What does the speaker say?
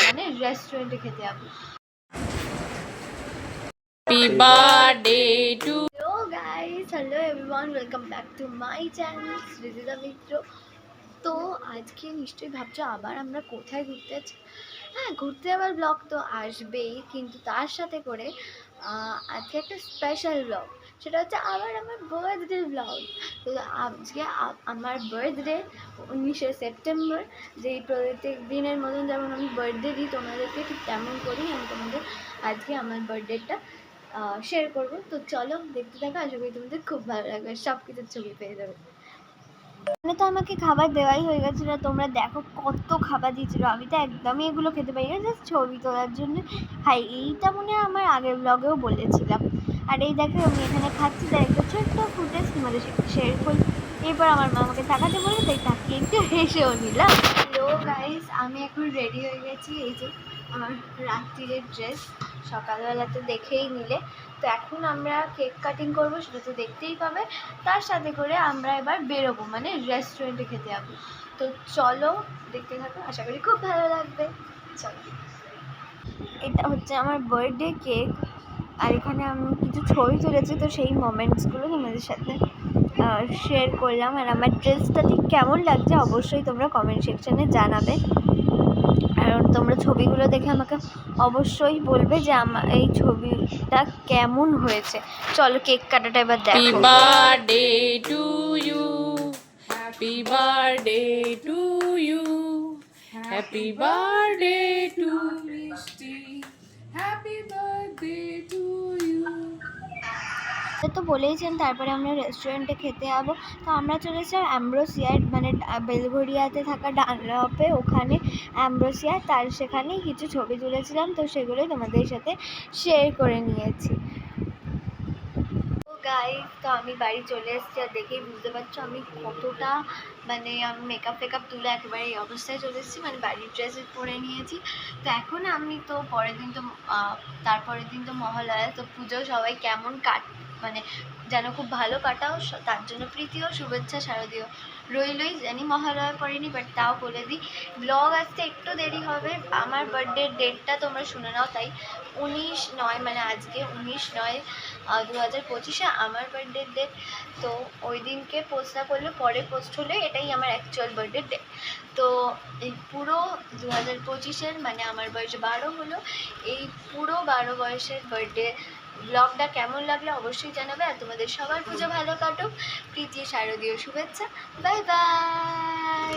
মানে রেস্টুরেন্টে খেতে যাবো। Happy birthday to Hello guys, hello everyone, welcome back to my channel Srijita মিত্র। তো আজকে নিশ্চয়ই ভাবছো আবার আমরা কোথায় ঘুরতে যাচ্ছি। হ্যাঁ, ঘুরতে যাওয়ার ব্লগ তো আসবেই, কিন্তু তার সাথে করে আজকে একটা স্পেশাল ব্লগ, সেটা হচ্ছে আবার আমার বার্থডে ব্লগ। তো আজকে আমার বার্থডে 19শে সেপ্টেম্বর, যেই প্রত্যেক দিনের মতন যেমন আমি বার্থডে দিই তোমাদেরকে, ঠিক তেমন করেই আমি তোমাদের আজকে আমার বার্থডেটা শেয়ার করবো। তো চলো দেখতে থাকো, আশা করি তোমাদের খুব ভালো লাগবে, সব কিছুর ছবি পেয়ে যাবে। মানে তো আমাকে খাবার দেওয়াই হয়ে গেছিলো, তোমরা দেখো কত খাবার দিয়েছিলো, আমি তো একদমই এগুলো খেতে পারি না, জাস্ট ছবি তোলার জন্য খাই। এইটা মনে হয় আমার আগের ব্লগেও বলেছিলাম। আর এই দেখো আমি এখানে খাচ্ছি, তার একটা ছোট্ট ফুটেজ তোমাদের সাথে শেয়ার করি। এরপর আমার মা আমাকে তাকাতে বলে, তাই তাকিয়ে একটু হেসেও নিলাম। হ্যালো গাইস, আমি এখন রেডি হয়ে গেছি। এই যে আমার রাত্রিরের ড্রেস, সকালবেলা তো দেখেই নিলে। তো এখন আমরা কেক কাটিং করবো, সেটা তো দেখতেই পাবে। তার সাথে করে আমরা এবার বেরোবো, মানে রেস্টুরেন্টে খেতে যাবো। তো চলো দেখতে থাকো, আশা করি খুব ভালো লাগবে। চলো, এটা হচ্ছে আমার বার্থডে কেক, আর এখানে আমি কিছু ছবি তুলেছি, তো সেই মোমেন্টসগুলো তোমাদের সাথে শেয়ার করলাম। আর আমার ড্রেসটা ঠিক কেমন লাগছে অবশ্যই তোমরা কমেন্ট সেকশানে জানাবে, আর তোমরা ছবিগুলো দেখে আমাকে অবশ্যই বলবে যে আমার এই ছবিটা কেমন হয়েছে। চলো কেক কাটাটা এবার দেখো। Happy birthday to you. Happy birthday to you. Happy birthday to Mishti. Happy birthday to you. তো বলেইছেন তারপরে আমরা রেস্টুরেন্টে খেতে যাবো। তো আমরা চলে এসেছিলাম অ্যাম্ব্রোসিয়ার, মানে বেলঘড়িয়াতে থাকা ডানলপে, ওখানে অ্যাম্ব্রোসিয়া, তার সেখানেই কিছু ছবি তুলেছিলাম, তো সেগুলোই তোমাদের সাথে শেয়ার করে নিয়েছি। গাইস, তো আমি বাড়ি চলে এসেছি, আর দেখেই বুঝতে পারছো আমি কতটা, মানে আমি মেকআপ টেকআপ তুলে একেবারে এই অবস্থায় চলে এসেছি, মানে বাড়ির ড্রেস পরে নিয়েছি। তো এখন আমি তো পরের দিন তো তারপরের দিন তো মহালয়া, তো পুজো সবাই কেমন মানে যেন খুব ভালো কাটাও, তার জন্য প্রীতি ও শুভেচ্ছা শারদীয় রইলই। জানি মহালয়া করিনি, বাট তাও বলে দিই, ব্লগ আসতে একটু দেরি হবে। আমার বার্থডের ডেটটা তোমরা শুনে নাও, তাই 19/9, মানে আজকে 19/9/2025 আমার বার্থডের ডেট। তো ওই দিনকে পোস্ট না করলে পরে পোস্ট হলে এটাই আমার অ্যাকচুয়াল বার্থডের ডেট। তো এই পুরো 2025-এর, মানে আমার বয়স 12 হলো, এই পুরো 12 বয়সের বার্থডে ব্লগটা কেমন লাগলো অবশ্যই জানাবে। আর তোমাদের সবার পুজো ভালো কাটুক, প্রীতি শারদীয় শুভেচ্ছা, বাই বাই।